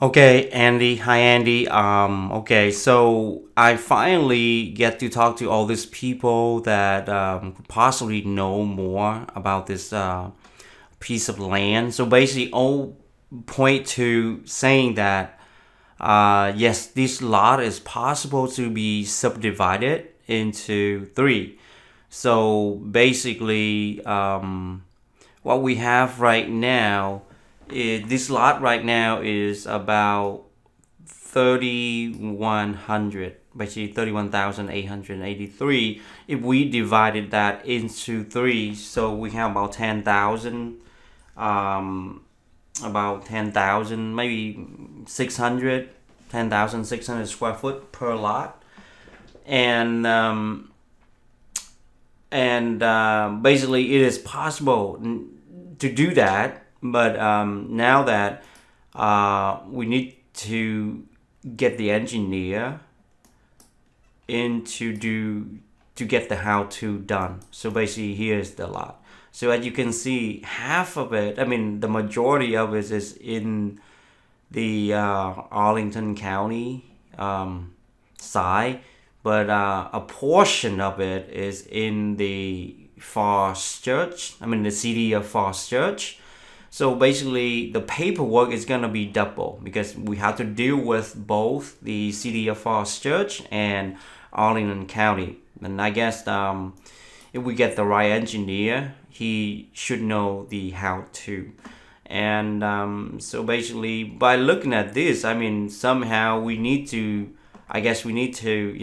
Okay, Andy. Hi, Andy. Okay, so I finally get to talk to all these people that could possibly know more about this piece of land. So basically, all point to saying that yes, this lot is possible to be subdivided into three. So basically, what we have right now this lot right now is about 3,100, basically 31,883. If we divided that into three, so we have about 10,000, maybe 600, 10,600 square foot per lot. And basically it is possible to do that, but now that we need to get the engineer in to get the how to done. So basically here's the lot. So as you can see, half of it, I mean the majority of it is in the Arlington County side, but a portion of it is in the Falls Church. I mean the city of Falls Church. So basically, the paperwork is gonna be double because we have to deal with both the city of Falls Church and Arlington County. And I guess if we get the right engineer, he should know the how to. And so basically, by looking at this, I mean, somehow we need to, I guess we need to,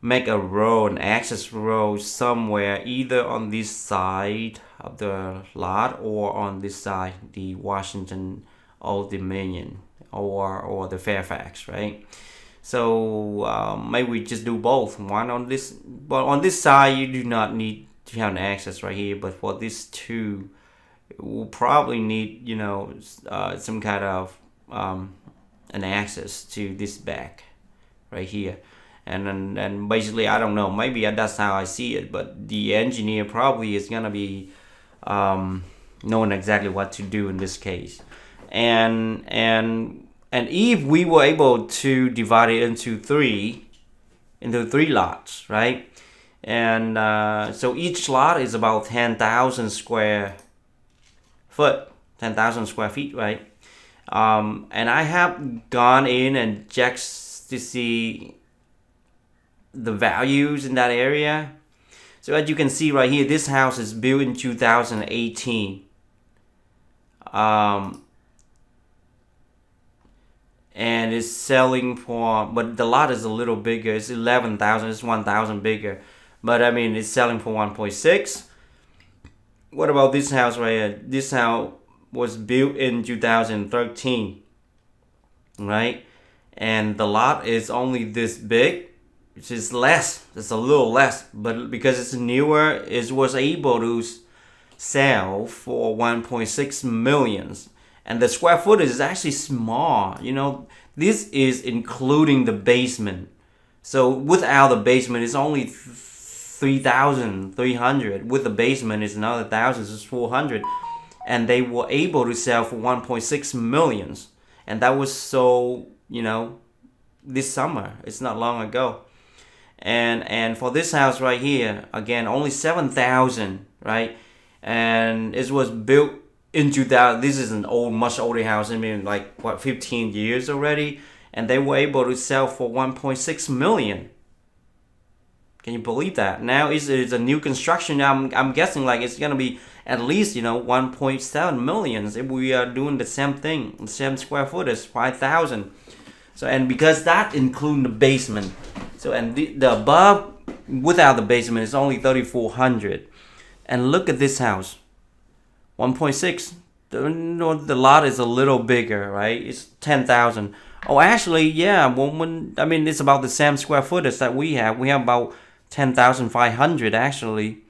make a road, an access road somewhere, either on this side of the lot or on this side, the Washington Old Dominion or the Fairfax, right? So maybe we just do both. One on this, but on this side you do not need to have an access right here. But for this two, we'll probably need some kind of an access to this back right here. And basically I don't know, maybe that's how I see it, but the engineer probably is gonna be knowing exactly what to do in this case. And if we were able to divide it into three lots, right? And so each lot is about 10,000 square foot, 10,000 square feet, right? And I have gone in and checked to see the values in that area. So as you can see right here, this house is built in 2018. And it's selling for, but the lot is a little bigger. It's 11,000. It's 1,000 bigger. But I mean, it's selling for 1.6. What about this house right here? This house was built in 2013, right? And the lot is only this big, which is less. It's a little less, but because it's newer, it was able to sell for 1.6 millions. And the square footage is actually small. This is including the basement. So without the basement, it's only 3,300. With the basement, it's another 1,000. So it's 400. And they were able to sell for 1.6 millions. And that was this summer. It's not long ago. And for this house right here, again, only 7,000, right? And it was built in 2000. This is an much older house. I mean, 15 years already, and they were able to sell for 1.6 million. Can you believe that? Now it's a new construction. I'm guessing it's gonna be at least 1.7 millions if we are doing the same thing, the same square footage, 5,000. So, and because that includes the basement. So, and the above without the basement is only 3,400. And look at this house, 1.6. The lot is a little bigger, right? It's 10,000. Oh, actually, yeah. It's about the same square footage that we have. We have about 10,500 actually,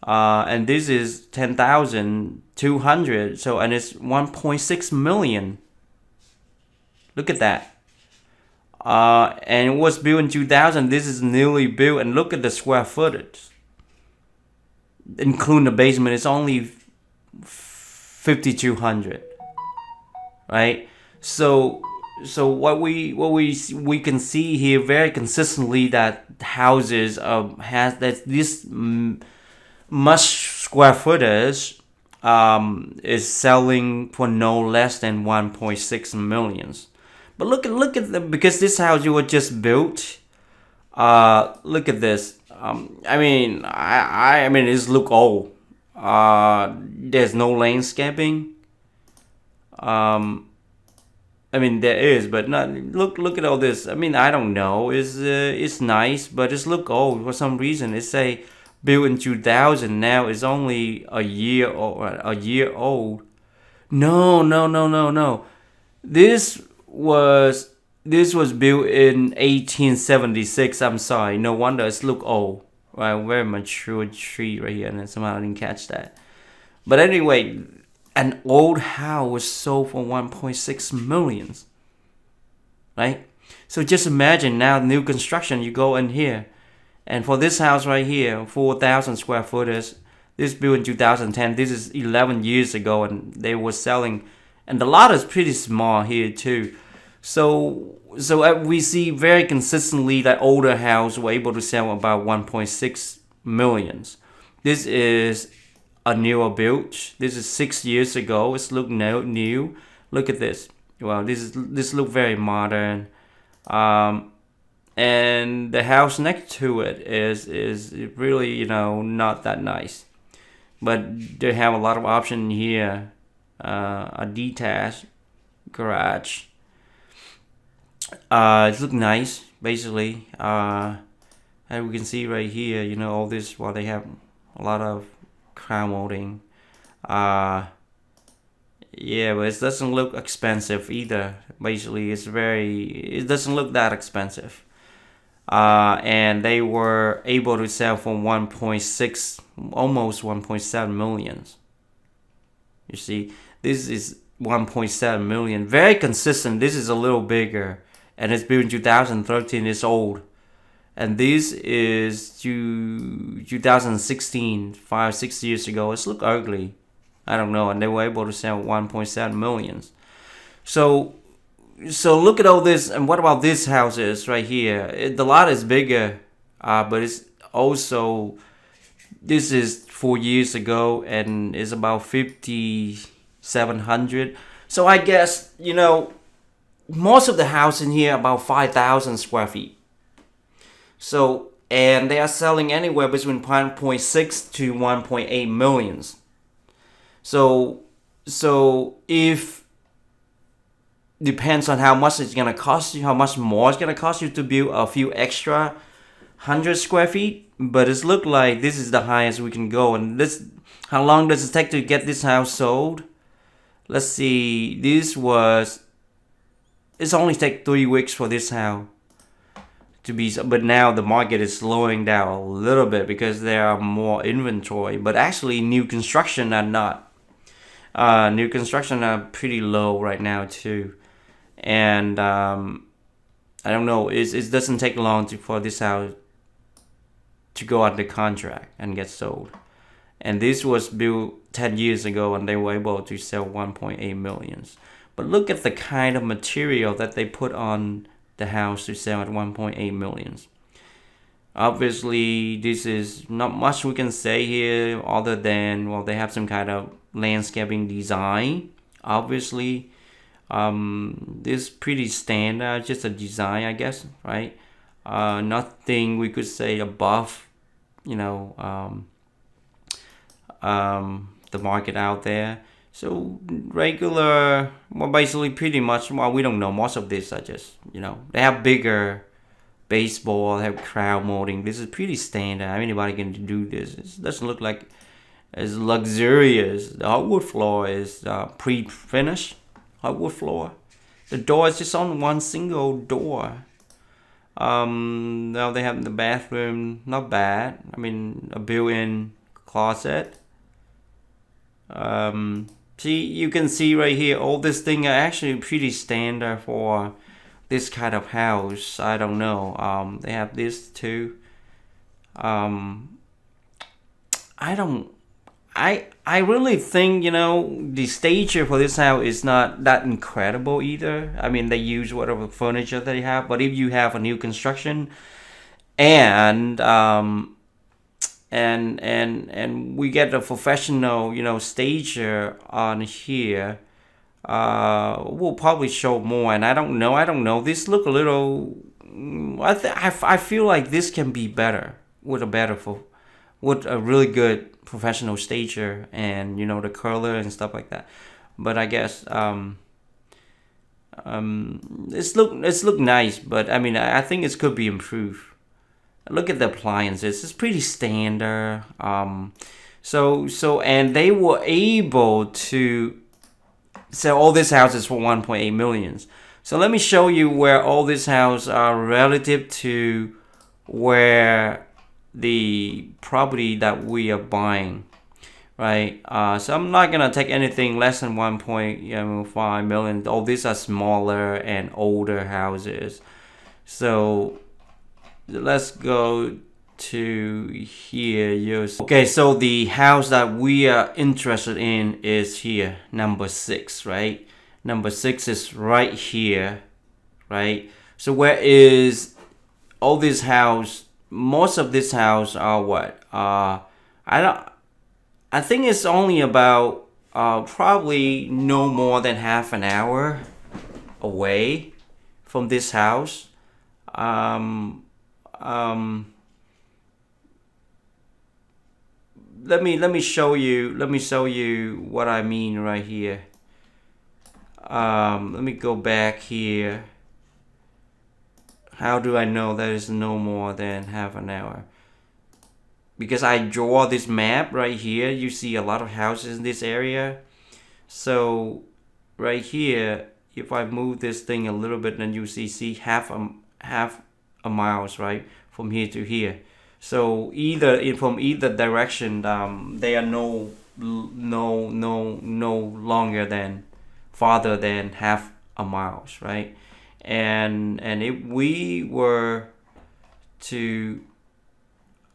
and this is 10,200. So, and it's 1.6 million. Look at that. And it was built in 2000. This is newly built, and look at the square footage, including the basement. It's only 5,200. right? So what we can see here very consistently that houses has that this much square footage is selling for no less than 1.6 millions. But look at the because this house you were just built. Look at this. I mean it's look old. There's no landscaping. Um, I mean there is, but not look at all this. I mean I don't know. It's nice, but it's look old for some reason. It say built in 2000. Now it's only a year or a year old. No, no, no, no, no. This was this was built in 1876. I'm sorry. No wonder it's look old. Right, very mature tree right here, and somehow I didn't catch that. But anyway, an old house was sold for 1.6 millions, right? So just imagine now new construction. You go in here, and for this house right here, 4,000 square footers. This built in 2010. This is 11 years ago, and they were selling, and the lot is pretty small here too. So we see very consistently that older house were able to sell about 1.6 millions. This is a newer build. This is 6 years ago. It's look new. Look at this. Well, this look very modern. Um, and the house next to it is really not that nice. But they have a lot of option here. A detached garage. It look nice, basically. And we can see right here, all this while they have a lot of crown molding. Uh, yeah, but it doesn't look expensive either. Basically, it doesn't look that expensive. And they were able to sell for 1.6, almost 1.7 millions. You see, this is 1.7 million, very consistent. This is a little bigger, and it's built in 2013. It's old, and this is 2016, 5 6 years ago. It's look ugly. I don't know, and they were able to sell 1.7 millions. So so look at all this, and what about this houses right here? The lot is bigger, but it's also this is 4 years ago, and it's about 5,700. So I guess most of the house in here about 5,000 square feet. So and they are selling anywhere between 1.6 to 1.8 millions. So if depends on how much it's gonna cost you, how much more it's gonna cost you to build a few extra 100 square feet. But it's look like this is the highest we can go. And this, how long does it take to get this house sold? Let's see. It's only take 3 weeks for this house to be. But now the market is slowing down a little bit because there are more inventory. But actually, new construction are not. New construction are pretty low right now too. And I don't know. It doesn't take long for this house to go under contract and get sold. And this was built 10 years ago, and they were able to sell 1.8 millions. But look at the kind of material that they put on the house to sell at 1.8 millions. Obviously, this is not much we can say here other than, well, they have some kind of landscaping design. Obviously, this pretty standard, just a design, I guess, right? Nothing we could say above, the market out there. So regular, well, basically pretty much. Well, we don't know. Most of this are just, they have bigger baseball, they have crown molding. This is pretty standard. Anybody can do this. It doesn't look like as luxurious. The hardwood floor is pre-finished hardwood floor. The door is just on one single door. Now they have the bathroom, not bad. A built-in closet. See, you can see right here, all this thing are actually pretty standard for this kind of house. I don't know. They have this too. I don't I really think, you know, the stager for this house is not that incredible either. I mean, they use whatever furniture they have, but if you have a new construction and and we get a professional, you know, stager on here, we'll probably show more. And I don't know. This look a little. I feel like this can be better with a better for with a really good professional stager and, you know, the curler and stuff like that. But I guess it's look nice, but I mean I think it could be improved. Look at the appliances; it's pretty standard. And they were able to sell all these houses for 1.8 millions. So let me show you where all these houses are relative to where the property that we are buying, right? So I'm not gonna take anything less than 1.5 million. All these are smaller and older houses. So let's go to here. Okay, so the house that we are interested in is here, number 6, right? Number 6 is right here, right? So where is all this house? Most of this house are what? I think it's only about probably no more than half an hour away from this house. Let me show you what I mean right here. Let me go back here. How do I know that is no more than half an hour? Because I draw this map right here. You see a lot of houses in this area. So right here, if I move this thing a little bit, then you see half a miles, right, from here to here. So from either direction, they are no longer than farther than half a miles, right? And if we were to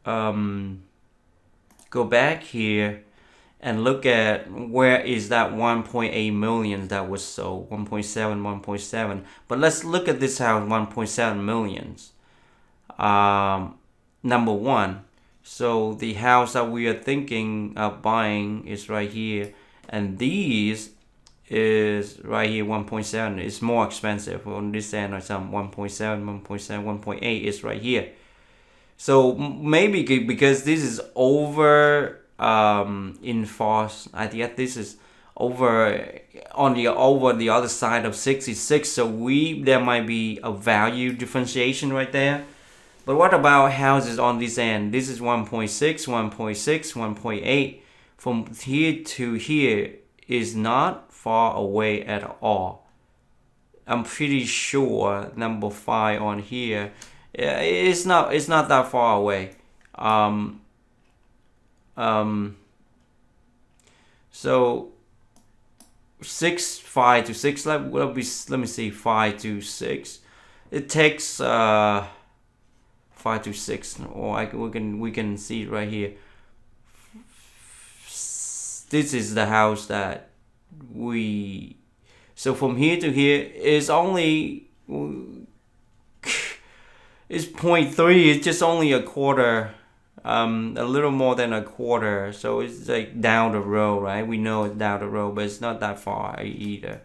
go back here and look at where is that 1.8 million that was sold, 1.7. But let's look at this house, 1.7 millions. Number one, so the house that we are thinking of buying is right here, and these is right here, 1.7. It's more expensive on this end, or some 1.7, 1.8 is right here. So maybe because this is over enforced, I think this is over the other side of 66. So there might be a value differentiation right there. But what about houses on this end? This is 1.6, 1.6, 1.8. From here to here is not far away at all. I'm pretty sure number 5 on here, it's not that far away. So 5 to 6. Let me see, 5 to 6. It takes 5 to 6, or we can see it right here. This is the house that we. So from here to here is only. It's 0.3. It's just only a quarter, a little more than a quarter. So it's like down the road, right? We know it's down the road, but it's not that far either.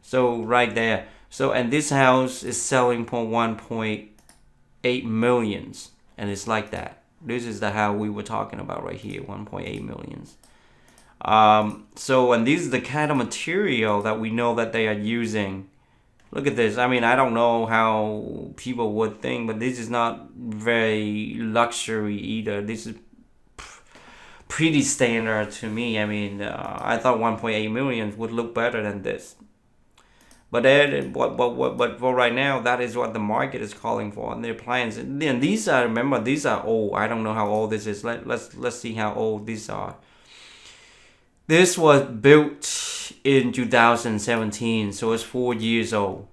So right there. So and this house is selling for 1.8 millions, and it's like that. This is the house we were talking about right here, 1.8 millions. So and this is the kind of material that we know that they are using. Look at this. I mean, I don't know how people would think, but this is not very luxury either. This is pretty standard to me. I mean, I thought 1.8 million would look better than this. But for right now, that is what the market is calling for, and their plans. And these are, remember, these are old. I don't know how old this is. Let's see how old these are. This was built in 2017, so it's 4 years old.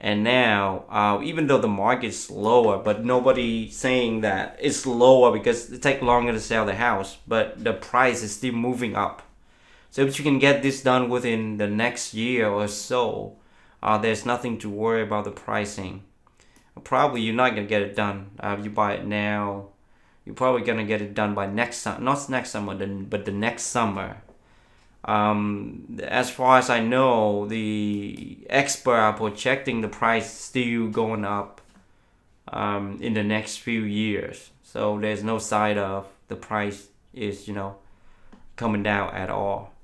And now, even though the market's lower, but nobody saying that it's lower because it takes longer to sell the house, but the price is still moving up. So if you can get this done within the next year or so, there's nothing to worry about the pricing. Probably you're not gonna get it done. You buy it now, you're probably gonna get it done by next summer, not next summer, but the next summer. As far as I know, the expert are projecting the price still going up in the next few years. So there's no sign of the price is coming down at all.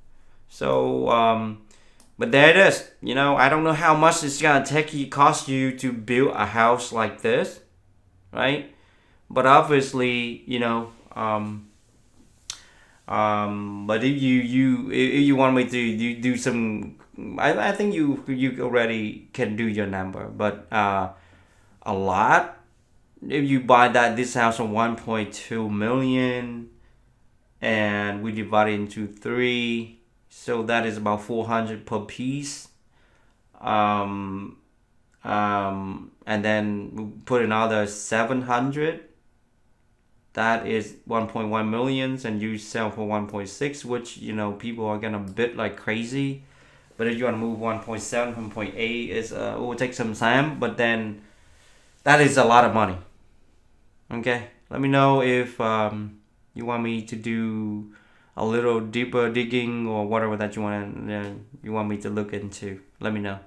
So but there it is. I don't know how much it's gonna cost you to build a house like this, right? But obviously, but if you want me to do some, I think you already can do your number. But a lot, if you buy this house for 1.2 million, and we divide it into three, so that is about 400 per piece. And then we put another 700. That is 1.1 millions, and you sell for 1.6, which people are gonna bid like crazy. But if you want to move 1.7, 1.8, it will take some time. But then that is a lot of money. Okay, let me know if you want me to do a little deeper digging or whatever that you want me to look into. Let me know.